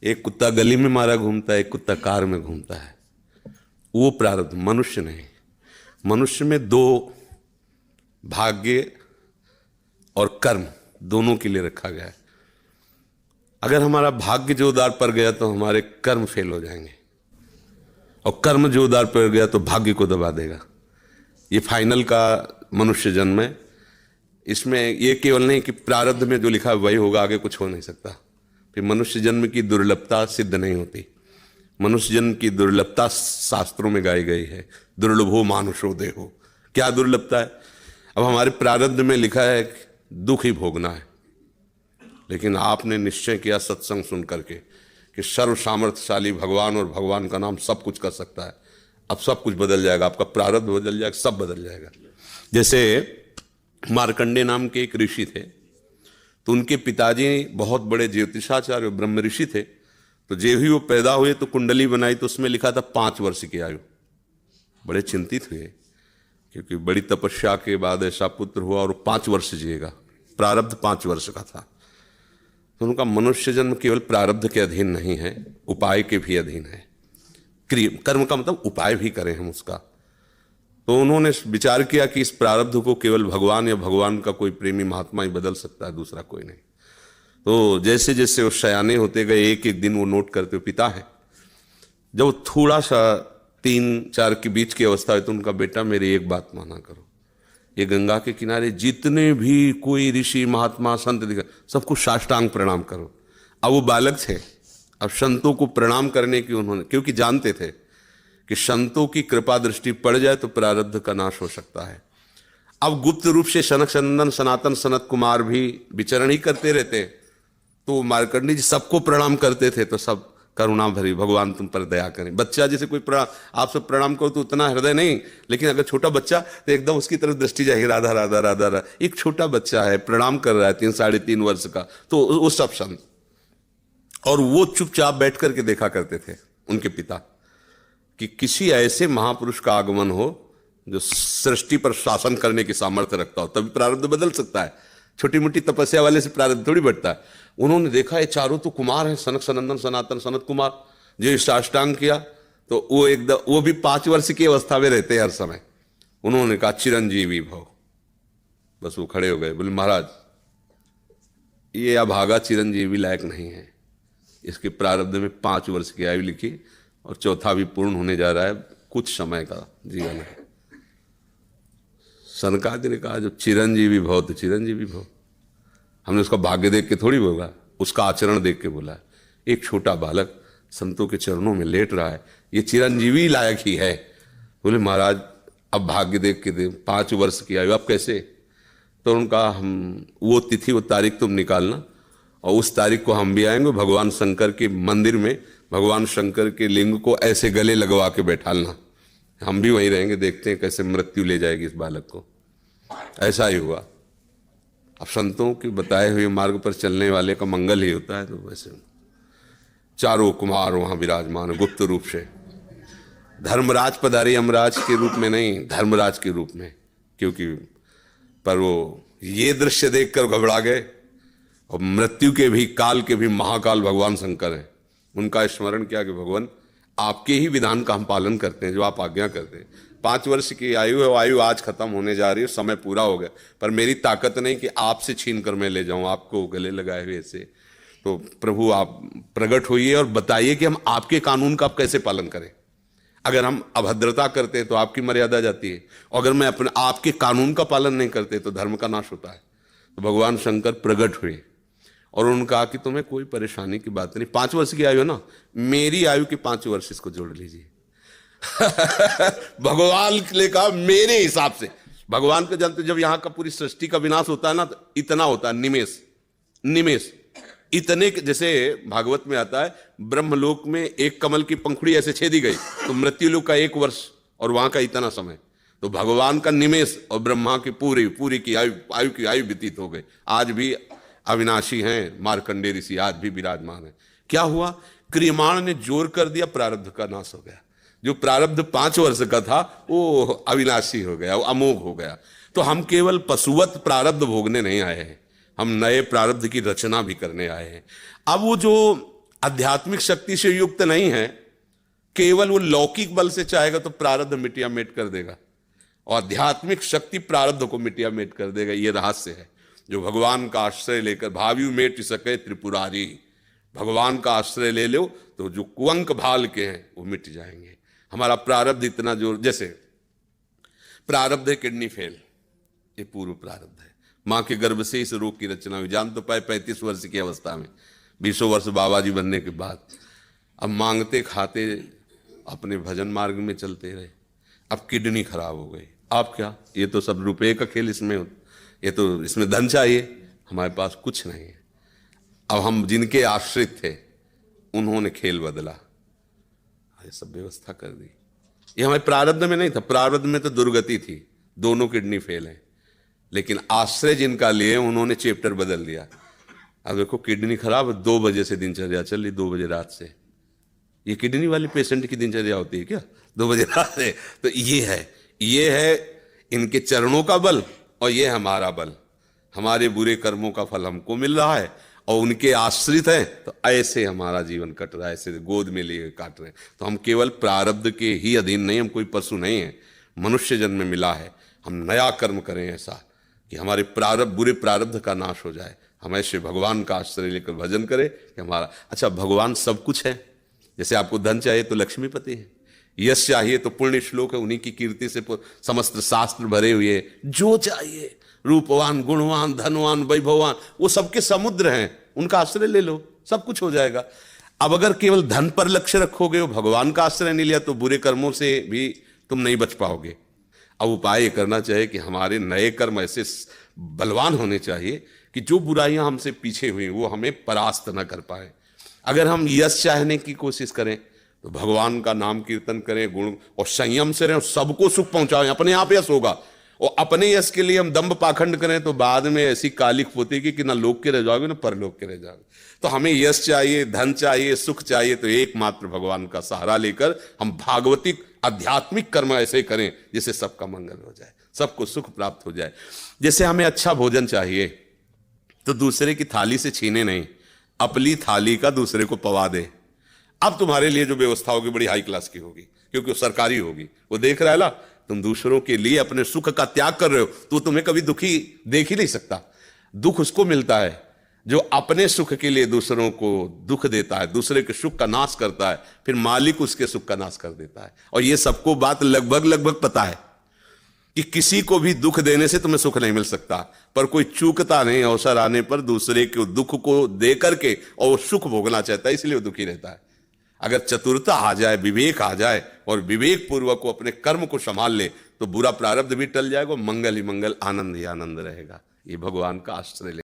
एक कुत्ता गली में मारा घूमता है, एक कुत्ता कार में घूमता है। वो प्रारब्ध, मनुष्य नहीं। मनुष्य में दो, भाग्य और कर्म, दोनों के लिए रखा गया है। अगर हमारा भाग्य जोरदार पड़ गया तो हमारे कर्म फेल हो जाएंगे, और कर्म जोरदार पड़ गया तो भाग्य को दबा देगा। ये फाइनल का मनुष्य जन्म है। इसमें ये केवल नहीं कि प्रारब्ध में जो लिखा है वही होगा, आगे कुछ हो नहीं सकता। फिर मनुष्य जन्म की दुर्लभता सिद्ध नहीं होती। मनुष्य जन्म की दुर्लभता शास्त्रों में गाई गई है, दुर्लभो मानुषो देहो। क्या दुर्लभता है? अब हमारे प्रारब्ध में लिखा है दुख ही भोगना है, लेकिन आपने निश्चय किया सत्संग सुन करके कि सर्व सामर्थ्यशाली भगवान और भगवान का नाम सब कुछ कर सकता है। अब सब कुछ बदल जाएगा, आपका प्रारब्ध बदल जाएगा, सब बदल जाएगा। जैसे मार्कंडे नाम के एक ऋषि थे, तो उनके पिताजी बहुत बड़े ज्योतिषाचार्य ब्रह्म ऋषि थे। तो जब ही वो पैदा हुए तो कुंडली बनाई, तो उसमें लिखा था 5 वर्ष की आयु। बड़े चिंतित हुए, क्योंकि बड़ी तपस्या के बाद ऐसा पुत्र हुआ और 5 वर्ष जिएगा। प्रारब्ध 5 वर्ष का था। तो उनका मनुष्य जन्म केवल प्रारब्ध के अधीन नहीं है, उपाय के भी अधीन है। कर्म का मतलब उपाय भी करें हम उसका। तो उन्होंने विचार किया कि इस प्रारब्ध को केवल भगवान या भगवान का कोई प्रेमी महात्मा ही बदल सकता है, दूसरा कोई नहीं। तो जैसे जैसे वो सयाने होते गए, एक एक दिन वो नोट करते हुए पिता है, जब वो थोड़ा सा 3-4 के बीच की अवस्था है, तो उनका बेटा मेरी एक बात माना करो, ये गंगा के किनारे जितने भी कोई ऋषि महात्मा संत दिखा, सबको साष्टांग प्रणाम करो। अब वो बालक थे, अब संतों को प्रणाम करने की उन्होंने, क्योंकि जानते थे कि संतों की कृपा दृष्टि पड़ जाए तो प्रारब्ध का नाश हो सकता है। अब गुप्त रूप से सनक सनंदन सनातन सनत कुमार भी विचरण ही करते रहते, तो मार्कंडी जी सबको प्रणाम करते थे। तो सब करुणा भरी, भगवान तुम पर दया करें। बच्चा जैसे कोई प्रणाम, आप सब प्रणाम करो तो उतना हृदय नहीं, लेकिन अगर छोटा बच्चा तो एकदम उसकी तरफ दृष्टि जाएगी, राधा राधा राधा राधा। एक छोटा बच्चा है, प्रणाम कर रहा है 3-3.5 वर्ष का, तो वो सब संत, और वो चुपचाप बैठ करके देखा करते थे उनके पिता कि किसी ऐसे महापुरुष का आगमन हो जो सृष्टि पर शासन करने की सामर्थ्य रखता हो, तभी प्रारब्ध बदल सकता है। छोटी मोटी तपस्या वाले से प्रारब्ध थोड़ी बढ़ता है। उन्होंने देखा ये चारों तो कुमार हैं, सनक सनंदन सनातन सनत कुमार, जो साष्टांग किया तो वो एकदम, वो भी 5 वर्ष की अवस्था में रहते हैं हर समय। उन्होंने कहा चिरंजीवी भव। बस वो खड़े हो गए, बोले महाराज ये अभागा चिरंजीवी लायक नहीं है, इसके प्रारब्ध में 5 वर्ष की आयु लिखी और चौथा भी पूर्ण होने जा रहा है, कुछ समय का जीवन है। सनकादि ने कहा जो चिरंजीवी भव तो चिरंजीवी भव। हमने उसका भाग्य देख के थोड़ी बोला, उसका आचरण देख के बोला। एक छोटा बालक संतों के चरणों में लेट रहा है, ये चिरंजीवी लायक ही है। बोले महाराज अब भाग्य देख के दे, 5 वर्ष की आयु, अब कैसे? तो उनका हम वो तिथि वो तारीख तुम निकालना, और उस तारीख को हम भी आएंगे भगवान शंकर के मंदिर में, भगवान शंकर के लिंग को ऐसे गले लगवा के बैठालना, हम भी वहीं रहेंगे, देखते हैं कैसे मृत्यु ले जाएगी इस बालक को। ऐसा ही हुआ। अब संतों के बताए हुए मार्ग पर चलने वाले का मंगल ही होता है। तो वैसे चारों कुमार वहां विराजमान गुप्त रूप से, धर्मराज पधारे यमराज के रूप में नहीं, धर्मराज के रूप में, क्योंकि पर वो ये दृश्य देखकर घबरा गए। और मृत्यु के भी, काल के भी महाकाल भगवान शंकर हैं। उनका स्मरण किया कि भगवान आपके ही विधान का हम पालन करते हैं, जो आप आज्ञा करते हैं। 5 वर्ष की आयु है, वो आयु आज खत्म होने जा रही है, समय पूरा हो गया, पर मेरी ताकत नहीं कि आपसे छीन कर मैं ले जाऊं आपको गले लगाए हुए ऐसे। तो प्रभु आप प्रकट होइए और बताइए कि हम आपके कानून का आप कैसे पालन करें। अगर हम अभद्रता करते हैं तो आपकी मर्यादा जाती है, और अगर मैं अपने आपके कानून का पालन नहीं करते तो धर्म का नाश होता है। तो भगवान शंकर प्रकट हुए और उन्होंने कहा कि तुम्हें कोई परेशानी की बात नहीं, 5 वर्ष की आयु है ना, मेरी आयु के 5 वर्ष इसको जोड़ लीजिए। भगवान ने कहा मेरे हिसाब से। भगवान को जानते, जब यहां का पूरी सृष्टि का विनाश होता है ना, तो इतना होता है, निमेष निमेष इतने, जैसे भागवत में आता है ब्रह्मलोक में एक कमल की पंखुड़ी ऐसे छेदी गई तो मृत्युलोक का 1 वर्ष और वहां का इतना समय। तो भगवान का निमेष और ब्रह्मा की पूरी की आयु व्यतीत हो गई। आज भी अविनाशी हैं मार्कंडे ऋषि, आज भी विराजमान है। क्या हुआ? क्रियमाण ने जोर कर दिया, प्रारब्ध का नाश हो गया। जो प्रारब्ध 5 वर्ष का था वो अविनाशी हो गया, वो अमोघ हो गया। तो हम केवल पशुवत प्रारब्ध भोगने नहीं आए हैं, हम नए प्रारब्ध की रचना भी करने आए हैं। अब वो जो आध्यात्मिक शक्ति से युक्त नहीं है, केवल वो लौकिक बल से चाहेगा तो प्रारब्ध मिटिया मेट कर देगा, और आध्यात्मिक शक्ति प्रारब्ध को मिटिया मेट कर देगा। ये रहस्य है। जो भगवान का आश्रय लेकर भावी मेट सके त्रिपुरारी, भगवान का आश्रय ले लो तो जो कुअंक भाल के हैं वो मिट जाएंगे। हमारा प्रारब्ध इतना जोर, जैसे प्रारब्ध है किडनी फेल, ये पूर्व प्रारब्ध है। मां के गर्भ से इस रोग की रचना हुई, जान तो पाए 35 वर्ष की अवस्था में, 20 वर्ष बाबा जी बनने के बाद। अब मांगते खाते अपने भजन मार्ग में चलते रहे, अब किडनी खराब हो गई। आप क्या, ये तो सब रुपए का खेल इसमें, ये तो इसमें धन चाहिए, हमारे पास कुछ नहीं है। अब हम जिनके आश्रित थे उन्होंने खेल बदला, ये सब व्यवस्था कर दी। ये हमारे प्रारब्ध में नहीं था, प्रारब्ध में तो दुर्गति थी, दोनों किडनी फेल हैं, लेकिन आश्रय जिनका लिए उन्होंने चैप्टर बदल दिया। अब देखो किडनी खराब, 2 बजे से दिनचर्या चल रही, 2 बजे रात से। ये किडनी वाले पेशेंट की दिनचर्या होती है क्या 2 बजे रात से? तो ये है इनके चरणों का बल, और ये हमारा बल। हमारे बुरे कर्मों का फल हमको मिल रहा है, और उनके आश्रित हैं, तो ऐसे हमारा जीवन कट रहा है, ऐसे गोद में लिए काट रहे हैं। तो हम केवल प्रारब्ध के ही अधीन नहीं, हम कोई पशु नहीं है, मनुष्य जन्म में मिला है। हम नया कर्म करें ऐसा कि हमारे प्रारब्ध, बुरे प्रारब्ध का नाश हो जाए। हम ऐसे भगवान का आश्रय लेकर भजन करें कि हमारा, अच्छा भगवान सब कुछ है। जैसे आपको धन चाहिए तो लक्ष्मीपति है, यश चाहिए तो पुण्य श्लोक है, उन्हीं की कीर्ति से समस्त शास्त्र भरे हुए। जो चाहिए, रूपवान, गुणवान, धनवान, वैभवान, वो सबके समुद्र हैं, उनका आश्रय ले लो, सब कुछ हो जाएगा। अब अगर केवल धन पर लक्ष्य रखोगे, वो भगवान का आश्रय नहीं लिया, तो बुरे कर्मों से भी तुम नहीं बच पाओगे। अब उपाय ये करना चाहिए कि हमारे नए कर्म ऐसे बलवान होने चाहिए कि जो बुराइयां हमसे पीछे हुई वो हमें परास्त न कर पाए। अगर हम यश चाहने की कोशिश करें तो भगवान का नाम कीर्तन करें, गुण और संयम से रहें, सबको सुख पहुंचाएं, अपने आप यश होगा। और अपने यश के लिए हम दंभ पाखंड करें तो बाद में ऐसी कालिक पोतेगी कि ना लोक के रह जाओगे ना परलोक के रह जाओगे। तो हमें यश चाहिए, धन चाहिए, सुख चाहिए, तो एकमात्र भगवान का सहारा लेकर हम भागवतिक आध्यात्मिक कर्म ऐसे करें जिससे सबका मंगल हो जाए, सबको सुख प्राप्त हो जाए। जैसे हमें अच्छा भोजन चाहिए तो दूसरे की थाली से छीने नहीं, अपनी थाली का दूसरे को पवा दे। अब तुम्हारे लिए जो व्यवस्था होगी बड़ी हाई क्लास की होगी, क्योंकि वो सरकारी होगी। वो देख रहा है ना, तुम दूसरों के लिए अपने सुख का त्याग कर रहे हो, तो तुम्हें कभी दुखी देख ही नहीं सकता। दुख उसको मिलता है जो अपने सुख के लिए दूसरों को दुख देता है, दूसरे के सुख का नाश करता है, फिर मालिक उसके सुख का नाश कर देता है। और ये सबको बात लगभग पता है कि किसी को भी दुख देने से तुम्हें सुख नहीं मिल सकता, पर कोई चूकता नहीं अवसर आने पर दूसरे के दुख को दे करके, और वो सुख भोगना चाहता है, इसलिए वो दुखी रहता है। अगर चतुरता आ जाए, विवेक आ जाए, और विवेक पूर्वक को अपने कर्म को संभाल ले, तो बुरा प्रारब्ध भी टल जाएगा, मंगल ही मंगल, आनंद ही आनंद रहेगा। ये भगवान का आश्रय ले।